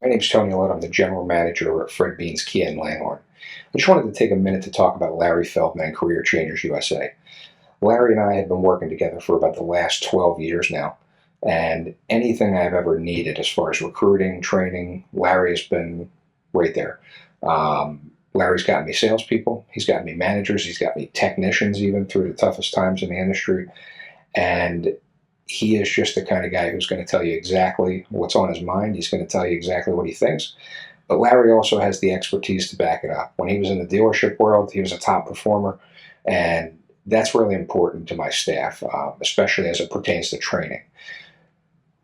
My name's Tony Lett. I'm the general manager at Fred Bean's Kia in Langhorne. I just wanted to take a minute to talk about Larry Feldman and Career Changers USA. Larry and I have been working together for about the last 12 years now, and anything I've ever needed as far as recruiting, training, Larry has been right there. Larry's gotten me salespeople, he's gotten me managers, he's got me technicians even through the toughest times in the industry, and he is just the kind of guy who's going to tell you exactly what's on his mind. He's going to tell you exactly what he thinks. But Larry also has the expertise to back it up. When he was in the dealership world, he was a top performer, and that's really important to my staff, especially as it pertains to training.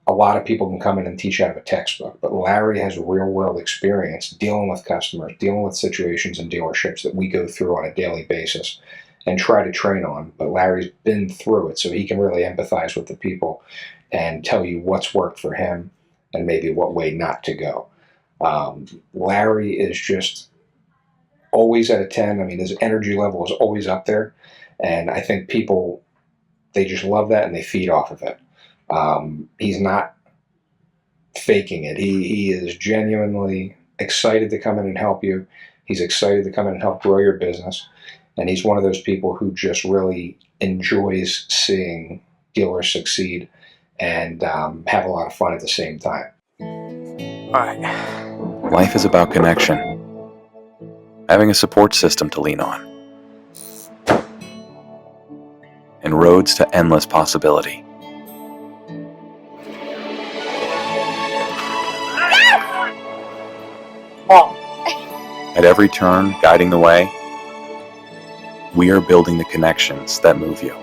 A lot of people can come in and teach out of a textbook, but Larry has real-world experience dealing with customers, dealing with situations in dealerships that we go through on a daily basis and try to train on. But Larry's been through it, so he can really empathize with the people and tell you what's worked for him and maybe what way not to go. Larry is just always at a 10. I mean, his energy level is always up there, and I think people, they just love that and they feed off of it. He's not faking it. He is genuinely excited to come in and help you. He's excited to come in and help grow your business. And he's one of those people who just really enjoys seeing dealers succeed and have a lot of fun at the same time. All right. Life is about connection. Having a support system to lean on. And roads to endless possibility. At every turn, guiding the way, we are building the connections that move you.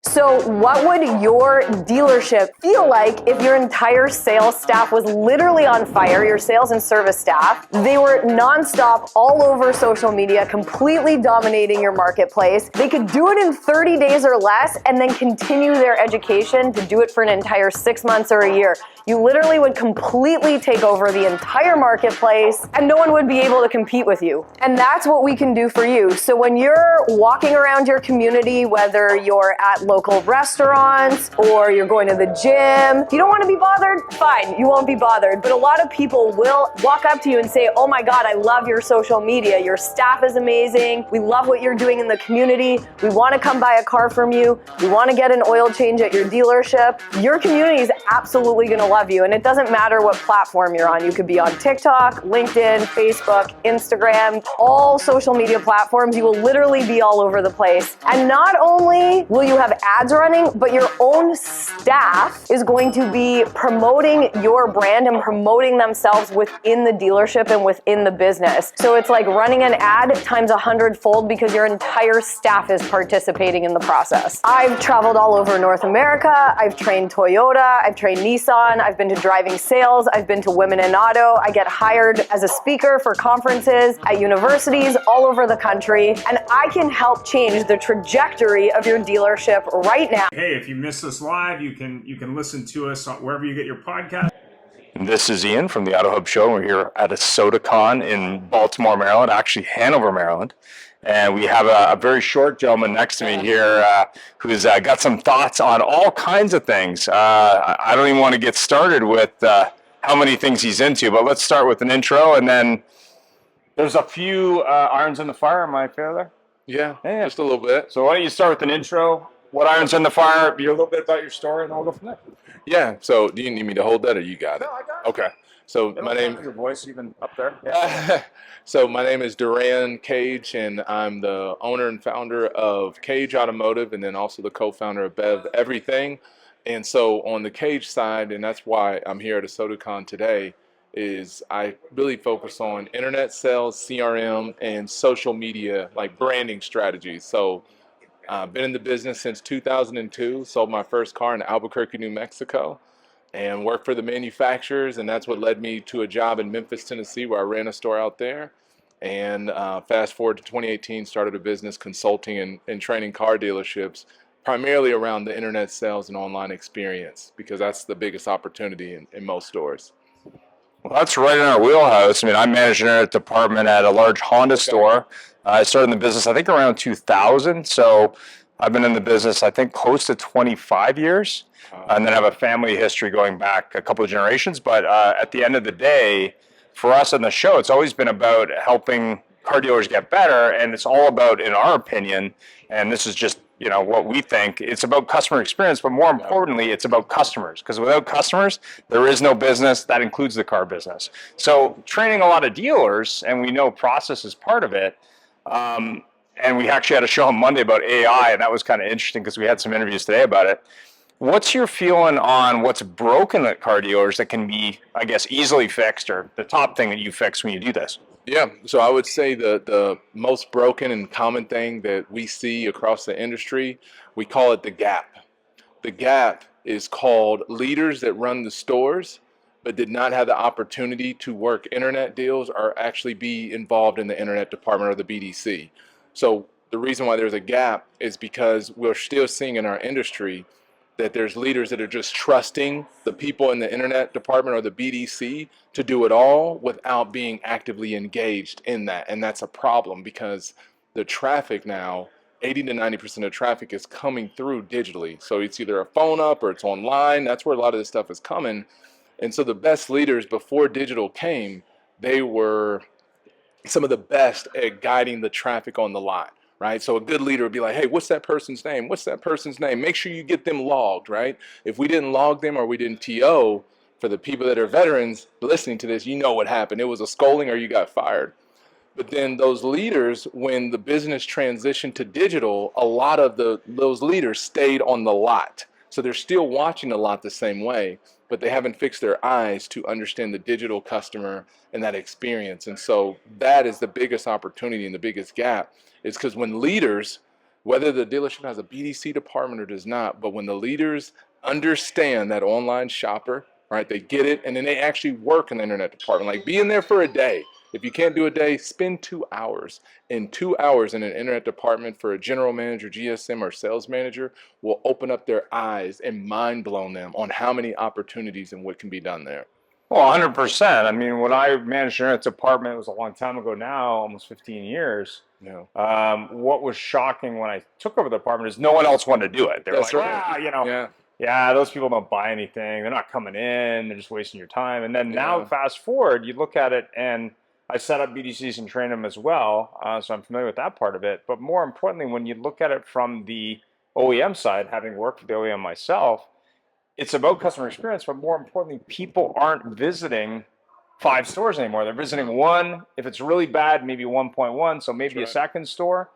So what would your dealership feel like if your entire sales staff was literally on fire, your sales and service staff? They were nonstop all over social media, completely dominating your marketplace. They could do it in 30 days or less and then continue their education to do it for an entire 6 months or a year. You literally would completely take over the entire marketplace and no one would be able to compete with you. And that's what we can do for you. So when you're walking around your community, whether you're at local restaurants or you're going to the gym, if you don't want to be bothered, fine, you won't be bothered. But a lot of people will walk up to you and say, oh my God, I love your social media. Your staff is amazing. We love what you're doing in the community. We want to come buy a car from you. We want to get an oil change at your dealership. Your community is absolutely going to love you. And it doesn't matter what platform you're on. You could be on TikTok, LinkedIn, Facebook, Instagram, all social media platforms. You will literally be all over the place. And not only will you have ads running, but your own staff is going to be promoting your brand and promoting themselves within the dealership and within the business. So it's like running an ad times 100-fold because your entire staff is participating in the process. I've traveled all over North America. I've trained Toyota. I've trained Nissan. I've been to driving sales. I've been to Women in Auto. I get hired as a speaker for conferences at universities all over the country. And I can help change the trajectory of your dealership right now. Hey, if you missed us live, you can listen to us wherever you get your podcast. This is Ian from the Auto Hub Show. We're here at ASOTU-Con in Baltimore, Maryland, actually Hanover, Maryland. And we have a very short gentleman next to me here who's got some thoughts on all kinds of things. I don't even want to get started with how many things he's into, but let's start with an intro, and then there's a few irons in the fire. Am I fair there? Yeah, just a little bit. So why don't you start with an intro? What irons in the fire? Be a little bit about your story, and then we'll go from there. Yeah. So do you need me to hold that, or you got it? No, I got it. Okay. So my name. Your voice even up there. Yeah. So my name is Duran Cage, and I'm the owner and founder of Cage Automotive, and then also the co-founder of Bev Everything. And so on the Cage side, and that's why I'm here at ASOTU-Con today, is I really focus on internet sales, CRM, and social media, like branding strategies. So I've been in the business since 2002, sold my first car in Albuquerque, New Mexico, and worked for the manufacturers, and that's what led me to a job in Memphis, Tennessee, where I ran a store out there. And fast forward to 2018, started a business consulting and training car dealerships, primarily around the internet sales and online experience, because that's the biggest opportunity in most stores. Well, that's right in our wheelhouse. I mean, I managed an internet department at a large Honda store. I started in the business, I think, around 2000. So I've been in the business, I think, close to 25 years, and then I have a family history going back a couple of generations. But at the end of the day, for us on the show, it's always been about helping car dealers get better, and it's all about, in our opinion, and this is just what we think, it's about customer experience, but more importantly, it's about customers, because without customers, there is no business. That includes the car business. So training a lot of dealers, and we know process is part of it. And we actually had a show on Monday about AI, and that was kind of interesting because we had some interviews today about it. What's your feeling on what's broken at car dealers that can be, I guess, easily fixed, or the top thing that you fix when you do this? Yeah, so I would say the most broken and common thing that we see across the industry, we call it the gap. The gap is called leaders that run the stores but did not have the opportunity to work internet deals or actually be involved in the internet department or the BDC. So the reason why there's a gap is because we're still seeing in our industry that there's leaders that are just trusting the people in the internet department or the BDC to do it all without being actively engaged in that. And that's a problem because the traffic now, 80 to 90% of traffic is coming through digitally. So it's either a phone up or it's online. That's where a lot of this stuff is coming. And so the best leaders before digital came, they were some of the best at guiding the traffic on the lot, right? So a good leader would be like, hey, what's that person's name? What's that person's name? Make sure you get them logged, right? If we didn't log them or we didn't TO, for the people that are veterans listening to this, you know what happened. It was a scolding or you got fired. But then those leaders, when the business transitioned to digital, a lot of those leaders stayed on the lot. So they're still watching the lot the same way, but they haven't fixed their eyes to understand the digital customer and that experience. And so that is the biggest opportunity and the biggest gap, is because when leaders, whether the dealership has a BDC department or does not, but when the leaders understand that online shopper, right, they get it, and then they actually work in the internet department, like be in there for a day. If you can't do a day, spend 2 hours. And 2 hours in an internet department for a general manager, GSM, or sales manager will open up their eyes and mind blown them on how many opportunities and what can be done there. Well, 100%. I mean, when I managed an internet department, it was a long time ago now, almost 15 years. Yeah. What was shocking when I took over the department is no one else wanted to do it. They were That's like, right. yeah, those people don't buy anything. They're not coming in. They're just wasting your time. And then now, fast forward, you look at it, and I set up BDCs and train them as well, so I'm familiar with that part of it. But more importantly, when you look at it from the OEM side, having worked with the OEM myself, it's about customer experience, but more importantly, people aren't visiting 5 stores anymore. They're visiting one. If it's really bad, maybe 1.1, so maybe a second store.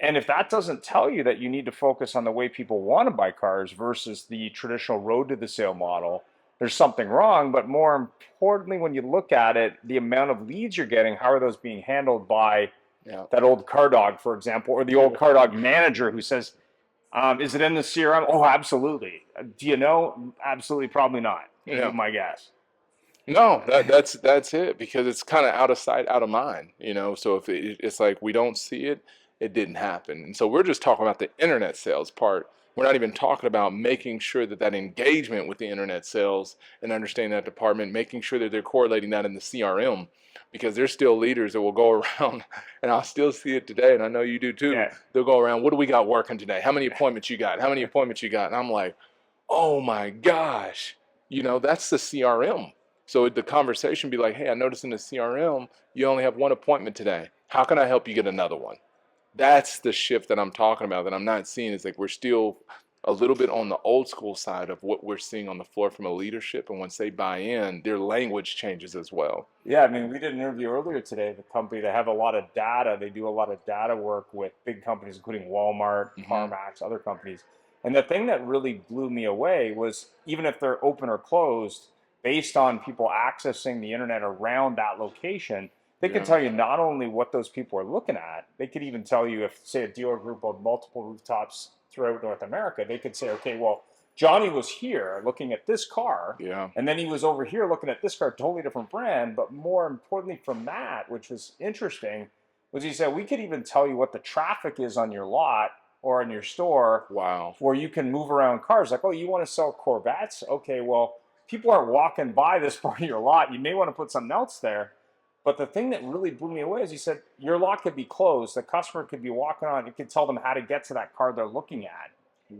And if that doesn't tell you that you need to focus on the way people want to buy cars versus the traditional road to the sale model, there's something wrong. But more importantly, when you look at it, the amount of leads you're getting, how are those being handled by that old car dog, for example, or the old car dog manager who says, is it in the CRM? Oh, absolutely. Do you know? Absolutely, probably not. Yeah. My guess. No, that's it, because it's kind of out of sight, out of mind, So if it's like we don't see it, it didn't happen. And so we're just talking about the internet sales part. We're not even talking about making sure that engagement with the internet sales and understanding that department, making sure that they're correlating that in the CRM, because there's still leaders that will go around, and I'll still see it today, and I know you do too. Yeah. They'll go around, what do we got working today? How many appointments you got? How many appointments you got? And I'm like, oh my gosh, that's the CRM. So the conversation be like, hey, I noticed in the CRM, you only have 1 appointment today. How can I help you get another one? That's the shift that I'm talking about, that I'm not seeing. It's like we're still a little bit on the old school side of what we're seeing on the floor from a leadership. And once they buy in, their language changes as well. Yeah, I mean, we did an interview earlier today. The company, they have a lot of data. They do a lot of data work with big companies, including Walmart, CarMax, other companies. And the thing that really blew me away was, even if they're open or closed, based on people accessing the internet around that location, they can tell you not only what those people are looking at, they could even tell you if, say, a dealer group of multiple rooftops throughout North America, they could say, okay, well, Johnny was here looking at this car, and then he was over here looking at this car, totally different brand. But more importantly from that, which was interesting, was he said, we could even tell you what the traffic is on your lot or in your store. Wow. Where you can move around cars. Like, oh, you want to sell Corvettes? Okay, well, people aren't walking by this part of your lot. You may want to put something else there. But the thing that really blew me away is he said, your lot could be closed. The customer could be walking on. You could tell them how to get to that car they're looking at.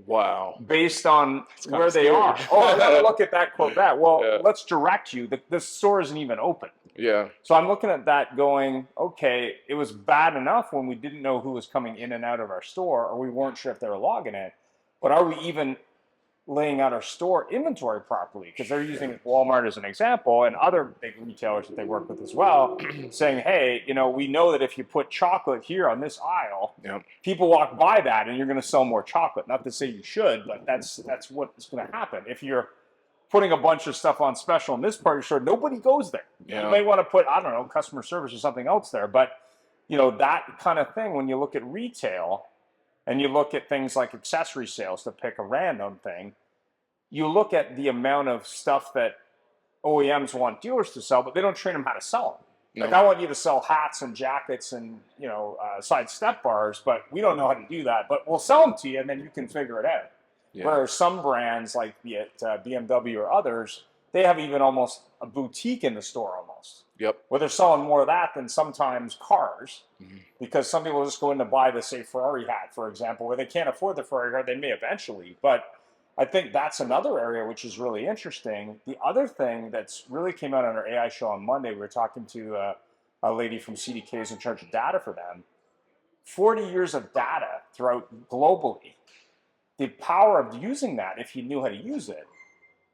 Wow. Based on where they scary. are. Oh, I gotta look at that, quote that. Well, Yeah. let's direct you. The store isn't even open. Yeah. So I'm looking at that going, okay, it was bad enough when we didn't know who was coming in and out of our store, or we weren't sure if they were logging it. But are we even laying out our store inventory properly? Because they're using Walmart as an example, and other big retailers that they work with as well, saying, hey, we know that if you put chocolate here on this aisle, Yep. people walk by that and you're going to sell more chocolate. Not to say you should, but that's what's going to happen. If you're putting a bunch of stuff on special in this part of the store, nobody goes there. Yeah. You may want to put, I don't know, customer service or something else there. But, that kind of thing, when you look at retail and you look at things like accessory sales, to pick a random thing, you look at the amount of stuff that OEMs want dealers to sell, but they don't train them how to sell them. Like, I want you to sell hats and jackets and, side step bars, but we don't know how to do that. But we'll sell them to you, and then you can figure it out. Yeah. Whereas some brands, like be it BMW or others, they have even almost a boutique in the store almost. Yep. Where they're selling more of that than sometimes cars, because some people just go in to buy the, say, Ferrari hat, for example, where they can't afford the Ferrari car. They may eventually, but I think that's another area which is really interesting. The other thing that's really came out on our AI show on Monday, we were talking to a lady from CDK who's in charge of data for them. 40 years of data throughout globally. The power of using that if you knew how to use it.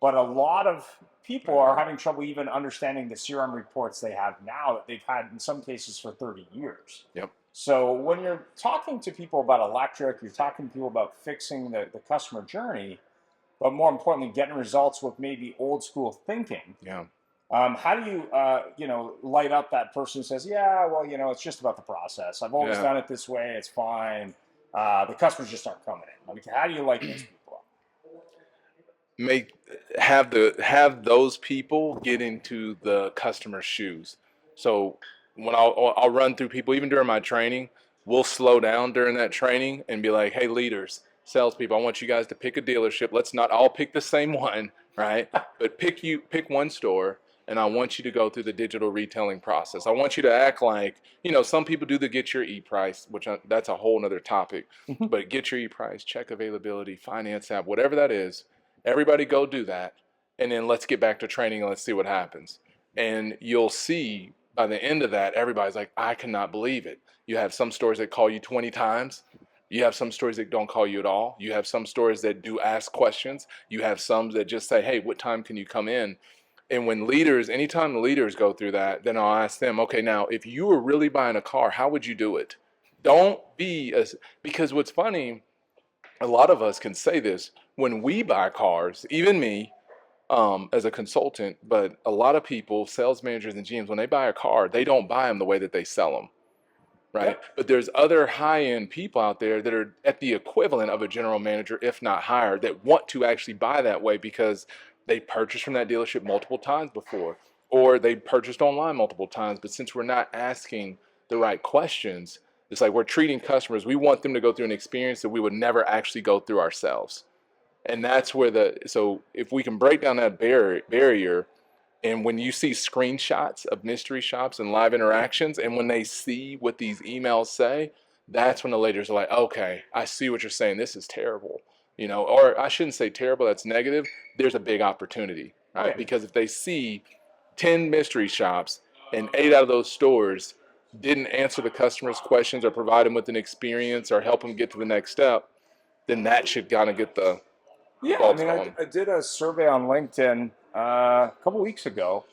But a lot of people are having trouble even understanding the CRM reports they have now that they've had in some cases for 30 years. Yep. So when you're talking to people about electric, you're talking to people about fixing the customer journey, but more importantly, getting results with maybe old school thinking. Yeah. How do you, light up that person who says, yeah, well, it's just about the process. I've always done it this way. It's fine. The customers just aren't coming in. I mean, how do you light those people up? Have those people get into the customer's shoes. So when I'll run through people, even during my training, we'll slow down during that training and be like, hey, leaders, salespeople, I want you guys to pick a dealership. Let's not all pick the same one, right? But pick one store, and I want you to go through the digital retailing process. I want you to act like, some people do the get your e-price, that's a whole nother topic, but get your e-price, check availability, finance app, whatever that is, everybody go do that. And then let's get back to training and let's see what happens. And you'll see by the end of that, everybody's like, I cannot believe it. You have some stores that call you 20 times. You have some stores that don't call you at all. You have some stores that do ask questions. You have some that just say, hey, what time can you come in? And anytime the leaders go through that, then I'll ask them, okay, now, if you were really buying a car, how would you do it? Because what's funny, a lot of us can say this, when we buy cars, even me, as a consultant, but a lot of people, sales managers and GMs, when they buy a car, they don't buy them the way that they sell them. Right. Yep. But there's other high-end people out there that are at the equivalent of a general manager, if not higher, that want to actually buy that way because they purchased from that dealership multiple times before, or they purchased online multiple times. But since we're not asking the right questions, it's like we're treating customers. We want them to go through an experience that we would never actually go through ourselves. And that's where so if we can break down that barrier, and when you see screenshots of mystery shops and live interactions, and when they see what these emails say, that's when the leaders are like, okay, I see what you're saying. This is terrible. Or I shouldn't say terrible, that's negative. There's a big opportunity, right? Okay. Because if they see 10 mystery shops and 8 out of those stores didn't answer the customer's questions or provide them with an experience or help them get to the next step, then that should kind of get the ball rolling. I did a survey on LinkedIn a couple weeks ago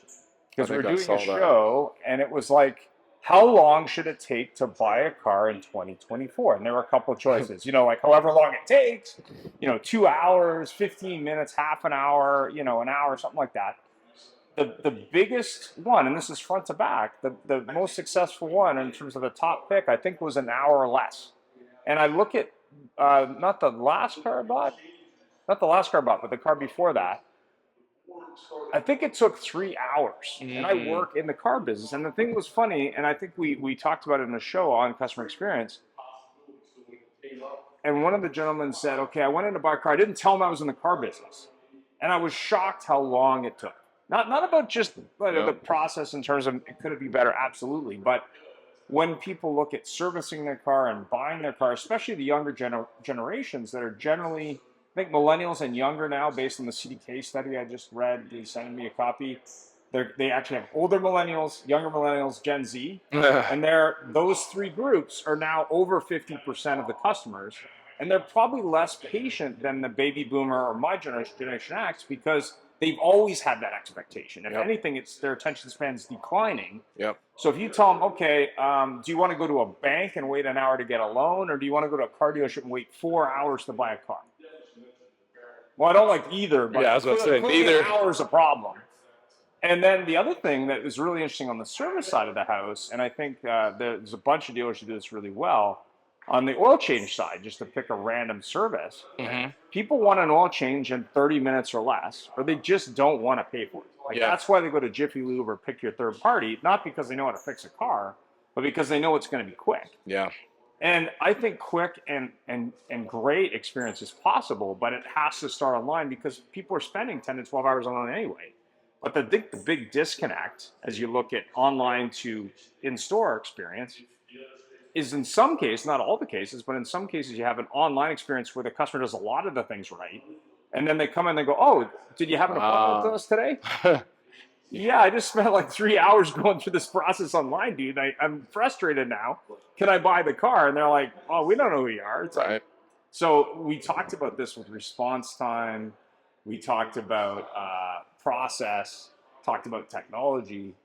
because we were doing a show, and it was like, how long should it take to buy a car in 2024? And there were a couple of choices, like however long it takes, 2 hours, 15 minutes, half an hour, an hour, something like that. The biggest one, and this is front to back, the most successful one in terms of the top pick, I think was an hour or less. And I look at not the last car I bought, but the car before that. I think it took 3 hours, and I work in the car business. And the thing was funny, and I think we talked about it in a show on customer experience. And one of the gentlemen said, okay, I went in to buy a car. I didn't tell him I was in the car business. And I was shocked how long it took. Not about just the process in terms of could it be better? Absolutely. But when people look at servicing their car and buying their car, especially the younger generations that are generally, I think millennials and younger now, based on the CDK study I just read, they sent me a copy. They actually have older millennials, younger millennials, Gen Z, and those three groups are now over 50% of the customers, and they're probably less patient than the baby boomer or my Generation X because they've always had that expectation. If anything, it's their attention span's declining. So if you tell them, okay, do you want to go to a bank and wait an hour to get a loan, or do you want to go to a car dealership and wait 4 hours to buy a car? Well, I don't like either, but I was going to say neither. An hour is a problem. And then the other thing that is really interesting on the service side of the house, and I think there's a bunch of dealers who do this really well, on the oil change side, just to pick a random service, people want an oil change in 30 minutes or less, or they just don't want to pay for it. That's why they go to Jiffy Lube or pick your third party, not because they know how to fix a car, but because they know it's going to be quick. And I think quick and great experience is possible, but it has to start online because people are spending 10 to 12 hours online anyway. But the big disconnect, as you look at online to in-store experience, is in some cases, not all the cases, but in some cases you have an online experience where the customer does a lot of the things right, and then they come in and they go, oh, did you have an appointment with us today? Yeah, I just spent like 3 hours going through this process online, dude. I'm frustrated now. Can I buy the car? And they're like, oh, we don't know who you are. It's like, so we talked about this with response time. We talked about process, talked about technology.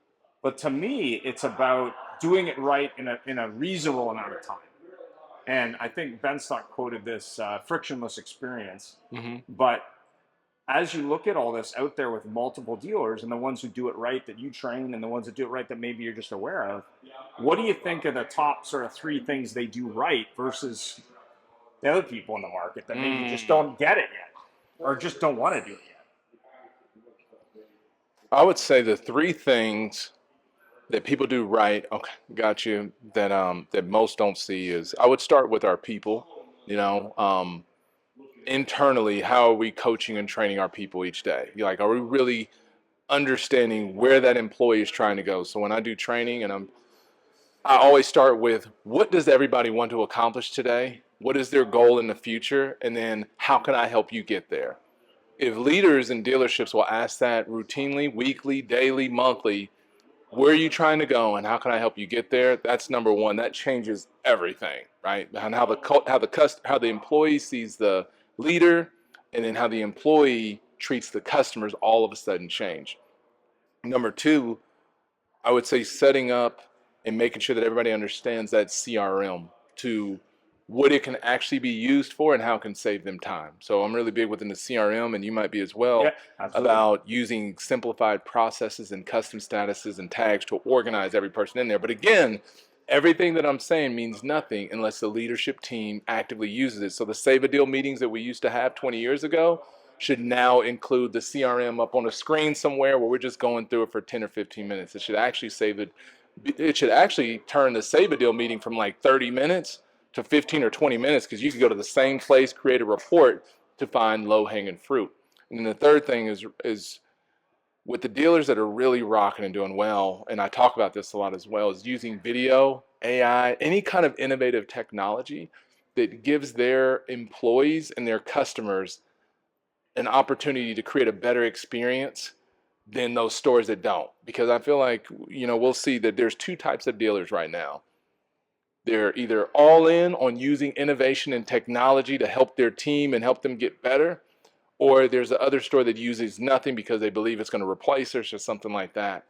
But to me, it's about doing it right in a reasonable amount of time. And I think Ben Stock quoted this frictionless experience. But as you look at all this out there with multiple dealers and the ones who do it right that you train and the ones that do it right that maybe you're just aware of, what do you think are the top sort of 3 things they do right versus the other people in the market that maybe just don't get it yet or just don't want to do it yet? I would say the 3 things that people do right, okay, got you, that most don't see is, I would start with our people, internally, how are we coaching and training our people each day? Like, are we really understanding where that employee is trying to go? So when I do training, and I always start with, what does everybody want to accomplish today? What is their goal in the future? And then how can I help you get there? If leaders in dealerships will ask that routinely, weekly, daily, monthly, where are you trying to go and how can I help you get there? That's number one. That changes everything, right? And how the employee sees the leader, and then how the employee treats the customers all of a sudden change. Number 2, I would say setting up and making sure that everybody understands that CRM to what it can actually be used for and how it can save them time. So I'm really big within the CRM, and you might be as well, about using simplified processes and custom statuses and tags to organize every person in there. But again, everything that I'm saying means nothing unless the leadership team actively uses it. So the Save a Deal meetings that we used to have 20 years ago should now include the CRM up on a screen somewhere where we're just going through it for 10 or 15 minutes. It should actually turn the Save a Deal meeting from like 30 minutes to 15 or 20 minutes, because you can go to the same place, create a report to find low-hanging fruit. And then the third thing is with the dealers that are really rocking and doing well, and I talk about this a lot as well, is using video, AI, any kind of innovative technology that gives their employees and their customers an opportunity to create a better experience than those stores that don't. Because I feel like, we'll see that there's 2 types of dealers right now. They're either all in on using innovation and technology to help their team and help them get better, or there's the other store that uses nothing because they believe it's going to replace us or something like that.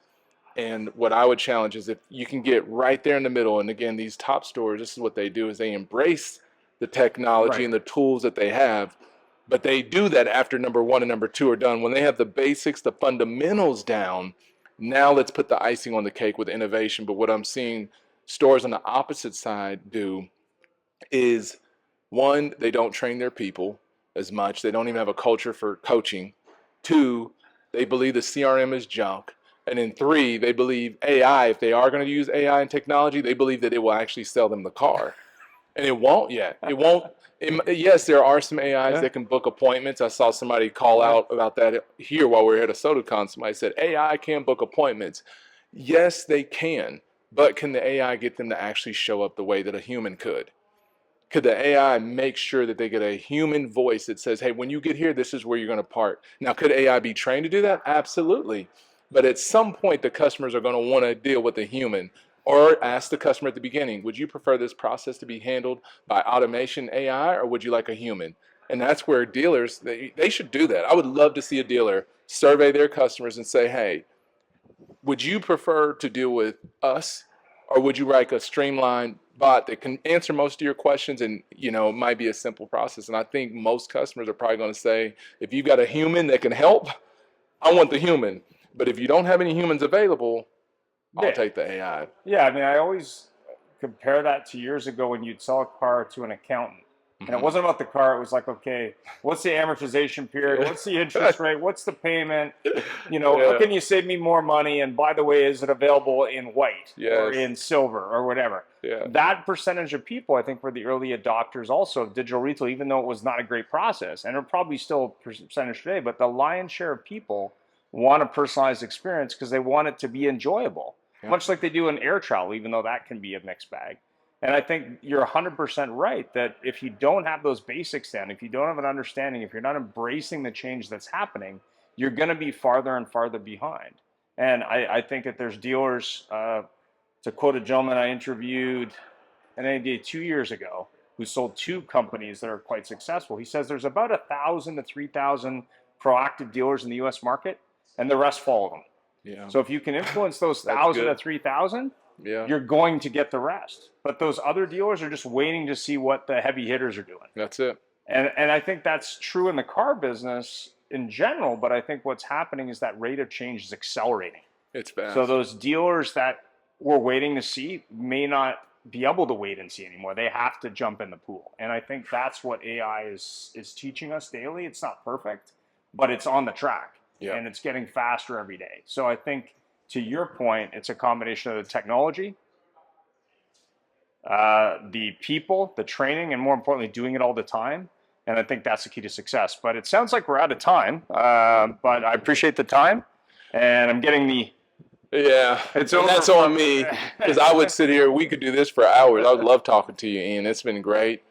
And what I would challenge is if you can get right there in the middle, and again, these top stores, this is what they do, is they embrace the technology and the tools that they have, but they do that after number 1 and number 2 are done. When they have the basics, the fundamentals down, now let's put the icing on the cake with innovation. But what I'm seeing stores on the opposite side do is, 1, they don't train their people as much. They don't even have a culture for coaching. 2, they believe the CRM is junk. And then 3, they believe AI, if they are going to use AI and technology, they believe that it will actually sell them the car. And it won't yet. It Yes, there are some AIs that can book appointments. I saw somebody call out about that here while we were at ASOTU-Con. Somebody said AI can book appointments. Yes, they can, but can the AI get them to actually show up the way that a human could? Could the AI make sure that they get a human voice that says, hey, when you get here, this is where you're going to park? Now, could AI be trained to do that? Absolutely. But at some point, the customers are going to want to deal with a human. Or ask the customer at the beginning, would you prefer this process to be handled by automation AI, or would you like a human? And that's where dealers, they should do that. I would love to see a dealer survey their customers and say, hey, would you prefer to deal with us, or would you like a streamlined bot that can answer most of your questions, and it might be a simple process? And I think most customers are probably going to say, if you've got a human that can help, I want the human. But if you don't have any humans available, I'll take the AI. Yeah, I mean, I always compare that to years ago when you'd sell a car to an accountant. And it wasn't about the car. It was like, okay, what's the amortization period? What's the interest rate? What's the payment? How can you save me more money? And by the way, is it available in white or in silver or whatever? Yeah. That percentage of people, I think, were the early adopters also of digital retail, even though it was not a great process. And it probably still a percentage today. But the lion's share of people want a personalized experience because they want it to be enjoyable. Much like they do in air travel, even though that can be a mixed bag. And I think you're 100% right that if you don't have those basics down, if you don't have an understanding, if you're not embracing the change that's happening, you're going to be farther and farther behind. And I think that there's dealers, to quote a gentleman I interviewed an NADA 2 years ago, who sold 2 companies that are quite successful. He says there's about 1,000 to 3,000 proactive dealers in the U.S. market, and the rest follow them. Yeah. So if you can influence those 1,000 to 3,000, you're going to get the rest. But those other dealers are just waiting to see what the heavy hitters are doing. That's it. And I think that's true in the car business in general, but I think what's happening is that rate of change is accelerating. It's fast. So those dealers that were waiting to see may not be able to wait and see anymore. They have to jump in the pool. And I think that's what AI is teaching us daily. It's not perfect, but it's on the track. Yeah. And it's getting faster every day. So I think, to your point, it's a combination of the technology, the people, the training, and more importantly, doing it all the time. And I think that's the key to success. But it sounds like we're out of time. But I appreciate the time. And I'm getting the... Yeah, that's on me. Because I would sit here, we could do this for hours. I would love talking to you, Ian. It's been great.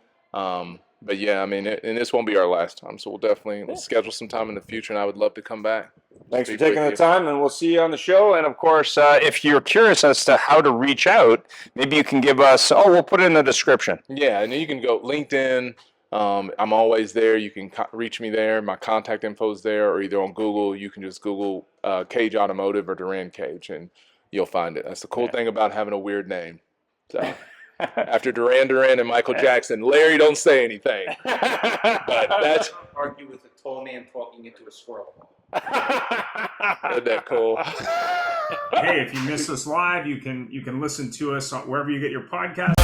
But yeah, I mean, and this won't be our last time, so we'll definitely schedule some time in the future, and I would love to come back. Thanks for taking the time, and we'll see you on the show. And of course, if you're curious as to how to reach out, maybe you can give us, we'll put it in the description. Yeah, and you can go LinkedIn. I'm always there. You can reach me there. My contact info is there, or either on Google. You can just Google Cage Automotive or Duran Cage, and you'll find it. That's the cool thing about having a weird name. So. After Duran and Michael Jackson, Larry, don't say anything. But that's argue with a tall man talking into a squirrel. Isn't that cool? Hey, if you miss us live, you can listen to us wherever you get your podcast.